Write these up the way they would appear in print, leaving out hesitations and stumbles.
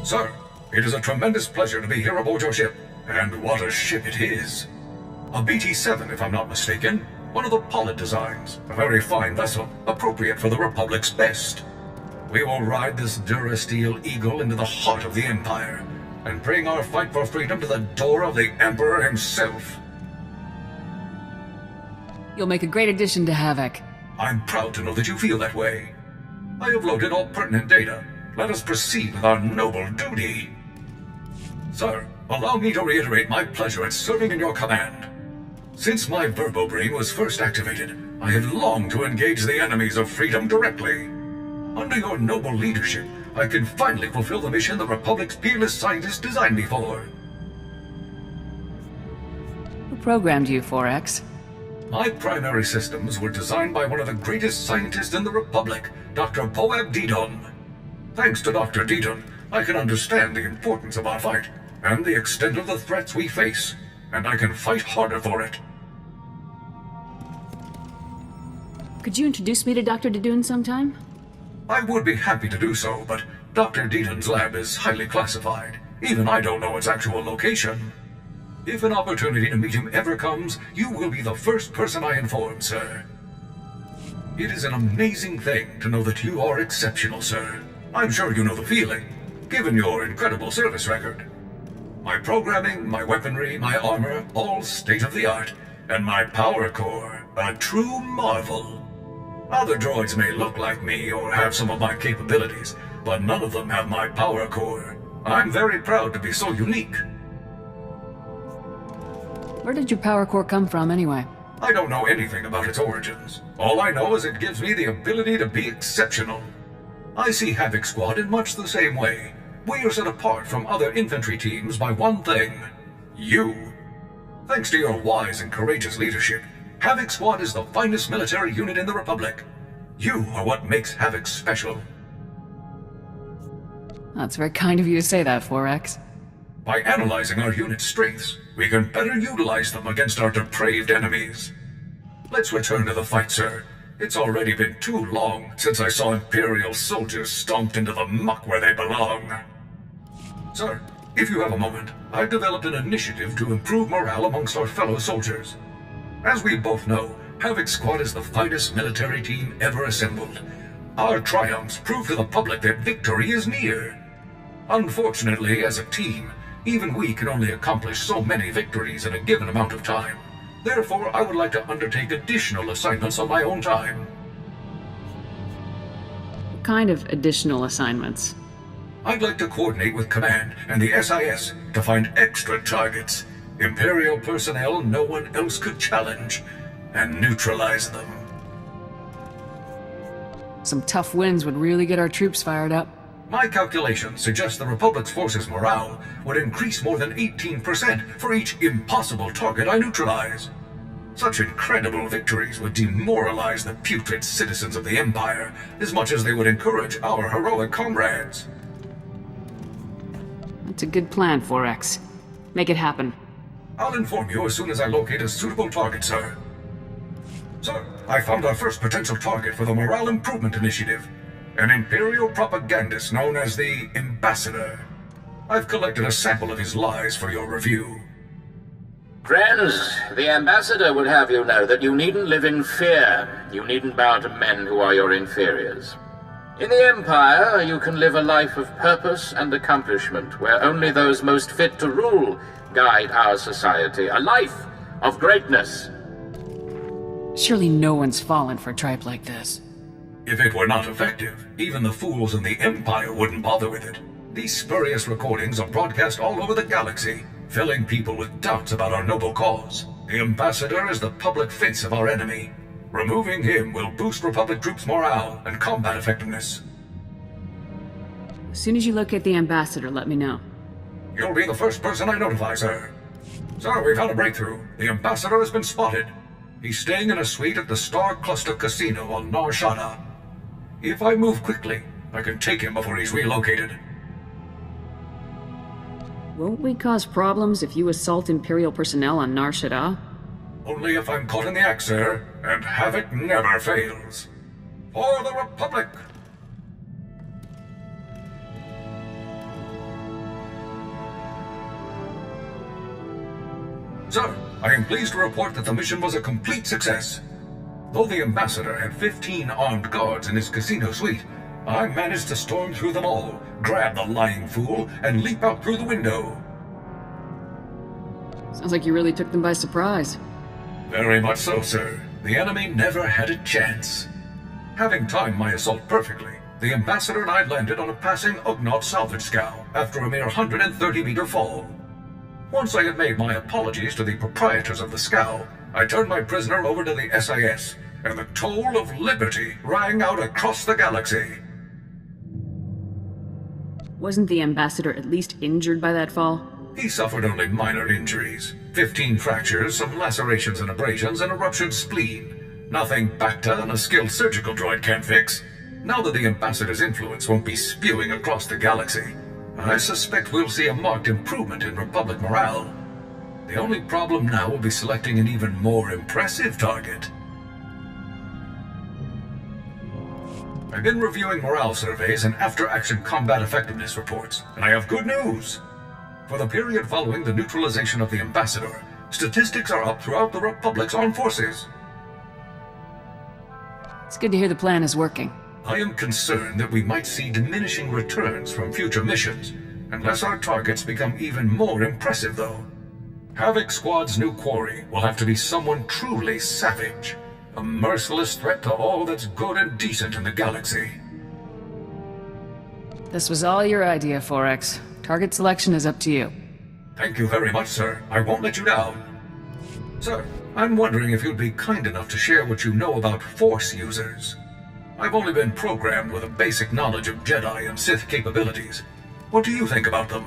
Sir, it is a tremendous pleasure to be here aboard your ship. And what a ship it is. A BT-7, if I'm not mistaken. One of the Pollard designs. A very fine vessel, appropriate for the Republic's best. We will ride this Durasteel Eagle into the heart of the Empire, and bring our fight for freedom to the door of the Emperor himself. You'll make a great addition to Havoc. I'm proud to know that you feel that way. I have loaded all pertinent data. Let us proceed with our noble duty. Sir, allow me to reiterate my pleasure at serving in your command. Since my verbobrain was first activated, I have longed to engage the enemies of freedom directly. Under your noble leadership, I can finally fulfill the mission the Republic's peerless scientists designed me for. Who programmed you, 4X? My primary systems were designed by one of the greatest scientists in the Republic, Dr. Poab Didon. Thanks to Dr. Didon, I can understand the importance of our fight, and the extent of the threats we face, and I can fight harder for it. Could you introduce me to Dr. Didun sometime? I would be happy to do so, but Dr. Didon's lab is highly classified. Even I don't know its actual location. If an opportunity to meet him ever comes, you will be the first person I inform, sir. It is an amazing thing to know that you are exceptional, sir. I'm sure you know the feeling, given your incredible service record. My programming, my weaponry, my armor, all state-of-the-art, and my power core, a true marvel. Other droids may look like me or have some of my capabilities, but none of them have my power core. I'm very proud to be so unique. Where did your power core come from, anyway? I don't know anything about its origins. All I know is it gives me the ability to be exceptional. I see Havoc Squad in much the same way. We are set apart from other infantry teams by one thing: you. Thanks to your wise and courageous leadership, Havoc Squad is the finest military unit in the Republic. You are what makes Havoc special. That's very kind of you to say that, 4X. By analyzing our unit's strengths, we can better utilize them against our depraved enemies. Let's return to the fight, sir. It's already been too long since I saw Imperial soldiers stomped into the muck where they belong. Sir, if you have a moment, I've developed an initiative to improve morale amongst our fellow soldiers. As we both know, Havoc Squad is the finest military team ever assembled. Our triumphs prove to the public that victory is near. Unfortunately, as a team, even we can only accomplish so many victories in a given amount of time. Therefore, I would like to undertake additional assignments on my own time. What kind of additional assignments? I'd like to coordinate with Command and the SIS to find extra targets, Imperial personnel no one else could challenge, and neutralize them. Some tough wins would really get our troops fired up. My calculations suggest the Republic's forces' morale would increase more than 18% for each impossible target I neutralize. Such incredible victories would demoralize the putrid citizens of the Empire as much as they would encourage our heroic comrades. That's a good plan, 4X. Make it happen. I'll inform you as soon as I locate a suitable target, sir. Sir, I found our first potential target for the Morale Improvement Initiative. An Imperial propagandist known as the Ambassador. I've collected a sample of his lies for your review. Friends, the Ambassador would have you know that you needn't live in fear. You needn't bow to men who are your inferiors. In the Empire, you can live a life of purpose and accomplishment, where only those most fit to rule guide our society. A life of greatness. Surely no one's fallen for a tripe like this. If it were not effective, even the fools in the Empire wouldn't bother with it. These spurious recordings are broadcast all over the galaxy, filling people with doubts about our noble cause. The Ambassador is the public face of our enemy. Removing him will boost Republic troops' morale and combat effectiveness. As soon as you locate the Ambassador, let me know. You'll be the first person I notify, sir. Sir, we've had a breakthrough. The Ambassador has been spotted. He's staying in a suite at the Star Cluster Casino on Nar Shaddaa. If I move quickly, I can take him before he's relocated. Won't we cause problems if you assault Imperial personnel on Nar Shaddaa? Only if I'm caught in the act, sir, and Havoc never fails. For the Republic! Sir, I am pleased to report that the mission was a complete success. Though the Ambassador had 15 armed guards in his casino suite, I managed to storm through them all, grab the lying fool, and leap out through the window. Sounds like you really took them by surprise. Very much so, sir. The enemy never had a chance. Having timed my assault perfectly, the Ambassador and I landed on a passing Ugnaught salvage scow after a mere 130-meter fall. Once I had made my apologies to the proprietors of the scow, I turned my prisoner over to the SIS, and the toll of liberty rang out across the galaxy. Wasn't the Ambassador at least injured by that fall? He suffered only minor injuries. 15 fractures, some lacerations and abrasions, and a ruptured spleen. Nothing Bacta and a skilled surgical droid can't fix. Now that the Ambassador's influence won't be spewing across the galaxy, I suspect we'll see a marked improvement in Republic morale. The only problem now will be selecting an even more impressive target. I've been reviewing morale surveys and after-action combat effectiveness reports, and I have good news. For the period following the neutralization of the Ambassador, statistics are up throughout the Republic's armed forces. It's good to hear the plan is working. I am concerned that we might see diminishing returns from future missions, unless our targets become even more impressive, though. Havoc Squad's new quarry will have to be someone truly savage, a merciless threat to all that's good and decent in the galaxy. This was all your idea, Forex. Target selection is up to you. Thank you very much, sir. I won't let you down. Sir, I'm wondering if you'd be kind enough to share what you know about Force users. I've only been programmed with a basic knowledge of Jedi and Sith capabilities. What do you think about them?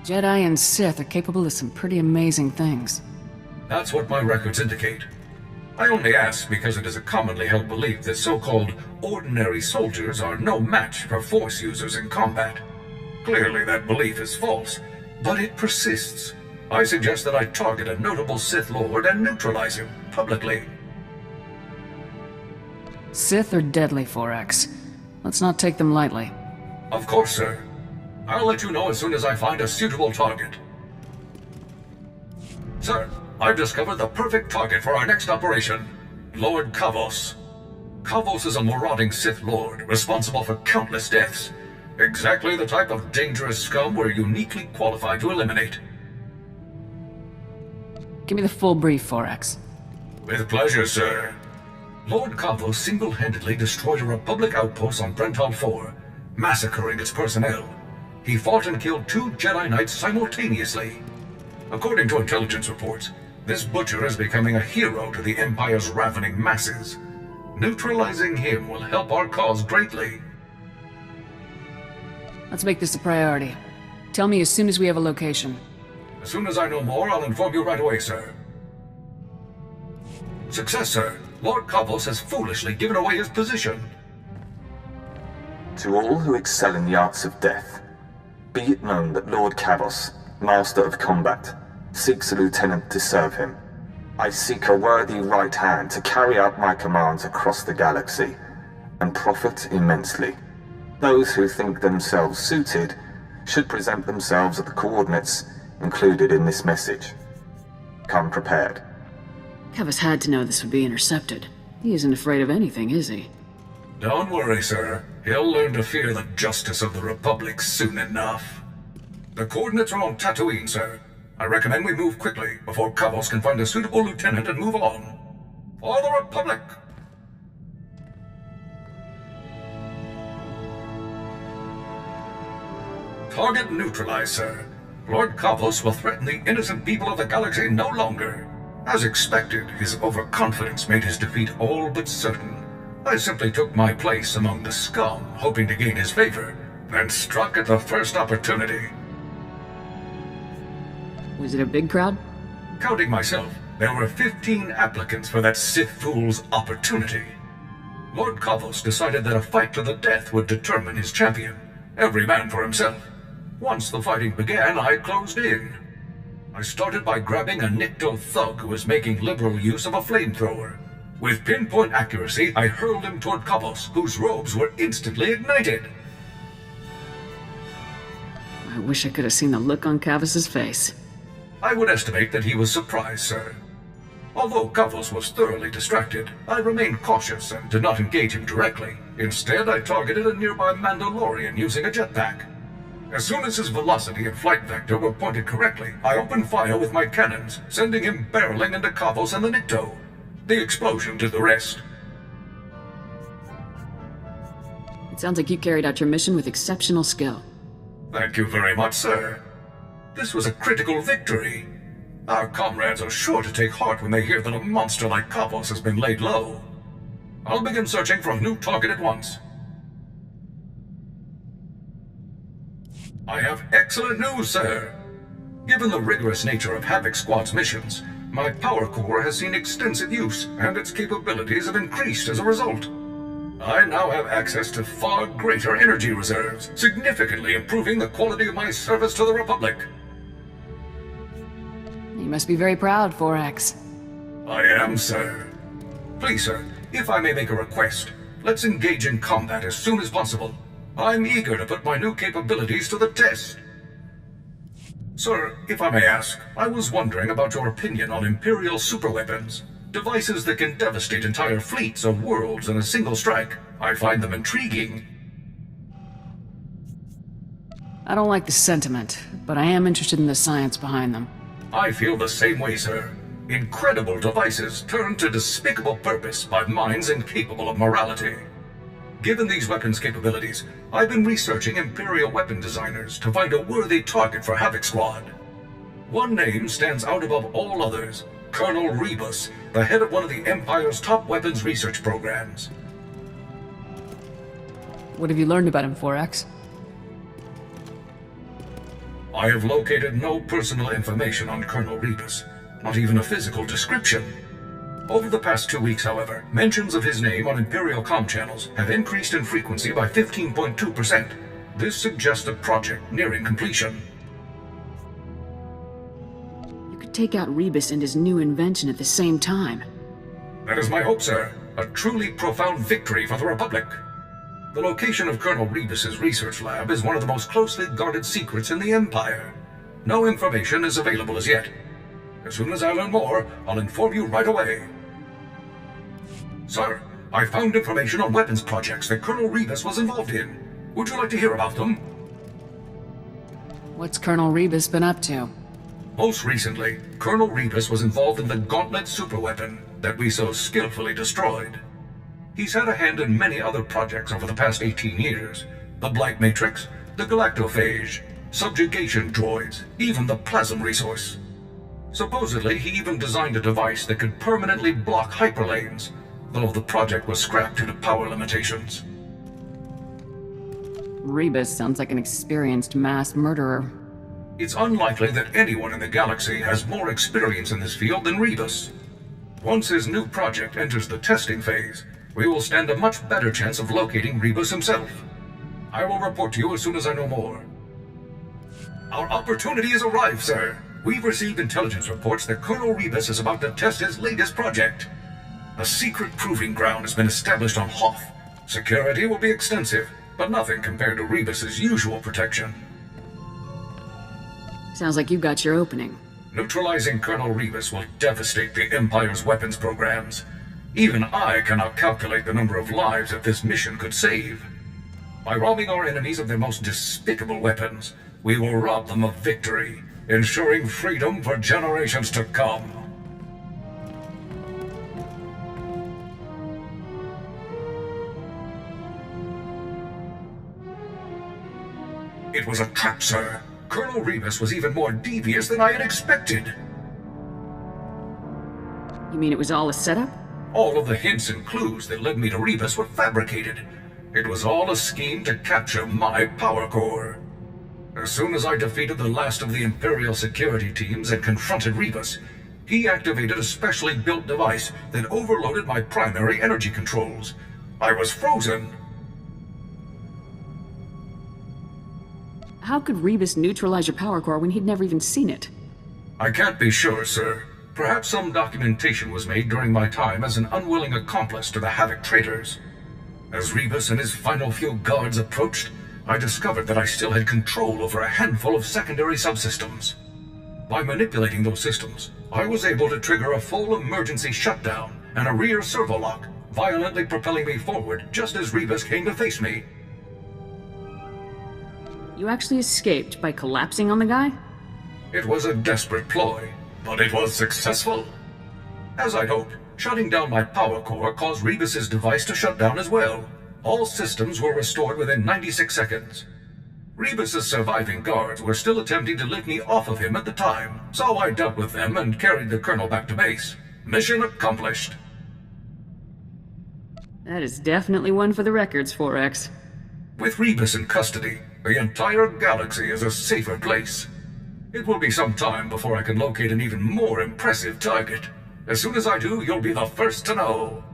Jedi and Sith are capable of some pretty amazing things. That's what my records indicate. I only ask because it is a commonly held belief that so-called ordinary soldiers are no match for Force users in combat. Clearly that belief is false, but it persists. I suggest that I target a notable Sith Lord and neutralize him, publicly. Sith are deadly, Forex. Let's not take them lightly. Of course, sir. I'll let you know as soon as I find a suitable target. Sir, I've discovered the perfect target for our next operation. Lord Kavos. Kavos is a marauding Sith Lord, responsible for countless deaths. Exactly the type of dangerous scum we're uniquely qualified to eliminate. Give me the full brief, Forex. With pleasure, sir. Lord Kavos single-handedly destroyed a Republic outpost on Brental 4, massacring its personnel. He fought and killed 2 Jedi Knights simultaneously. According to intelligence reports, this butcher is becoming a hero to the Empire's ravening masses. Neutralizing him will help our cause greatly. Let's make this a priority. Tell me as soon as we have a location. As soon as I know more, I'll inform you right away, sir. Success, sir. Lord Kavos has foolishly given away his position. To all who excel in the arts of death, be it known that Lord Kavos, Master of Combat, seeks a lieutenant to serve him. I seek a worthy right hand to carry out my commands across the galaxy, and profit immensely. Those who think themselves suited should present themselves at the coordinates included in this message. Come prepared. Kavos had to know this would be intercepted. He isn't afraid of anything, is he? Don't worry, sir. He'll learn to fear the justice of the Republic soon enough. The coordinates are on Tatooine, sir. I recommend we move quickly before Kavos can find a suitable lieutenant and move on. For the Republic! Target neutralized, sir. Lord Kavos will threaten the innocent people of the galaxy no longer. As expected, his overconfidence made his defeat all but certain. I simply took my place among the scum, hoping to gain his favor, and struck at the first opportunity. Was it a big crowd? Counting myself, there were 15 applicants for that Sith fool's opportunity. Lord Kavos decided that a fight to the death would determine his champion, every man for himself. Once the fighting began, I closed in. I started by grabbing a Nikto thug who was making liberal use of a flamethrower. With pinpoint accuracy, I hurled him toward Kavos, whose robes were instantly ignited. I wish I could have seen the look on Kavos' face. I would estimate that he was surprised, sir. Although Kavos was thoroughly distracted, I remained cautious and did not engage him directly. Instead, I targeted a nearby Mandalorian using a jetpack. As soon as his velocity and flight vector were pointed correctly, I opened fire with my cannons, sending him barreling into Kavos and the Nikto. The explosion did the rest. It sounds like you carried out your mission with exceptional skill. Thank you very much, sir. This was a critical victory. Our comrades are sure to take heart when they hear that a monster like Kavos has been laid low. I'll begin searching for a new target at once. I have excellent news, sir. Given the rigorous nature of Havoc Squad's missions, my power core has seen extensive use, and its capabilities have increased as a result. I now have access to far greater energy reserves, significantly improving the quality of my service to the Republic. You must be very proud, 4X. I am, sir. Please, sir, if I may make a request, let's engage in combat as soon as possible. I'm eager to put my new capabilities to the test. Sir, if I may ask, I was wondering about your opinion on Imperial superweapons. Devices that can devastate entire fleets or worlds in a single strike. I find them intriguing. I don't like the sentiment, but I am interested in the science behind them. I feel the same way, sir. Incredible devices turned to despicable purpose by minds incapable of morality. Given these weapons' capabilities, I've been researching Imperial weapon designers to find a worthy target for Havoc Squad. One name stands out above all others: Colonel Rebus, the head of one of the Empire's top weapons research programs. What have you learned about him, 4X? I have located no personal information on Colonel Rebus, not even a physical description. Over the past 2 weeks, however, mentions of his name on Imperial comm channels have increased in frequency by 15.2%. This suggests a project nearing completion. You could take out Rebus and his new invention at the same time. That is my hope, sir. A truly profound victory for the Republic. The location of Colonel Rebus's research lab is one of the most closely guarded secrets in the Empire. No information is available as yet. As soon as I learn more, I'll inform you right away. Sir, I found information on weapons projects that Colonel Rebus was involved in. Would you like to hear about them? What's Colonel Rebus been up to? Most recently, Colonel Rebus was involved in the Gauntlet superweapon that we so skillfully destroyed. He's had a hand in many other projects over the past 18 years. The Blight Matrix, the Galactophage, subjugation droids, even the plasm resource. Supposedly, he even designed a device that could permanently block hyperlanes, though the project was scrapped due to power limitations. Rebus sounds like an experienced mass murderer. It's unlikely that anyone in the galaxy has more experience in this field than Rebus. Once his new project enters the testing phase, we will stand a much better chance of locating Rebus himself. I will report to you as soon as I know more. Our opportunity has arrived, sir. We've received intelligence reports that Colonel Rebus is about to test his latest project. A secret proving ground has been established on Hoth. Security will be extensive, but nothing compared to Rebus's usual protection. Sounds like you got your opening. Neutralizing Colonel Rebus will devastate the Empire's weapons programs. Even I cannot calculate the number of lives that this mission could save. By robbing our enemies of their most despicable weapons, we will rob them of victory, ensuring freedom for generations to come. It was a trap, sir. Colonel Rebus was even more devious than I had expected. You mean it was all a setup? All of the hints and clues that led me to Rebus were fabricated. It was all a scheme to capture my power core. As soon as I defeated the last of the Imperial security teams and confronted Rebus, he activated a specially built device that overloaded my primary energy controls. I was frozen. How could Rebus neutralize your power core when he'd never even seen it? I can't be sure, sir. Perhaps some documentation was made during my time as an unwilling accomplice to the Havoc traitors. As Rebus and his final few guards approached, I discovered that I still had control over a handful of secondary subsystems. By manipulating those systems, I was able to trigger a full emergency shutdown and a rear servo lock, violently propelling me forward just as Rebus came to face me. You actually escaped by collapsing on the guy? It was a desperate ploy, but it was successful. As I'd hoped, shutting down my power core caused Rebus's device to shut down as well. All systems were restored within 96 seconds. Rebus's surviving guards were still attempting to lift me off of him at the time, so I dealt with them and carried the colonel back to base. Mission accomplished. That is definitely one for the records, 4X. With Rebus in custody, the entire galaxy is a safer place. It will be some time before I can locate an even more impressive target. As soon as I do, you'll be the first to know.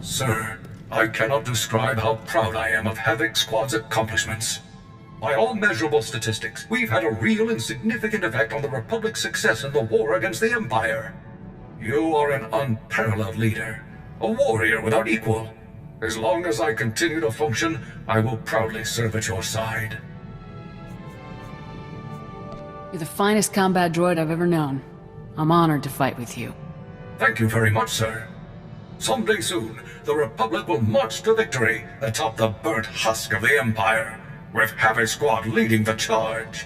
Sir, I cannot describe how proud I am of Havoc Squad's accomplishments. By all measurable statistics, we've had a real and significant effect on the Republic's success in the war against the Empire. You are an unparalleled leader, a warrior without equal. As long as I continue to function, I will proudly serve at your side. You're the finest combat droid I've ever known. I'm honored to fight with you. Thank you very much, sir. Someday soon, the Republic will march to victory atop the burnt husk of the Empire, with Havoc Squad leading the charge.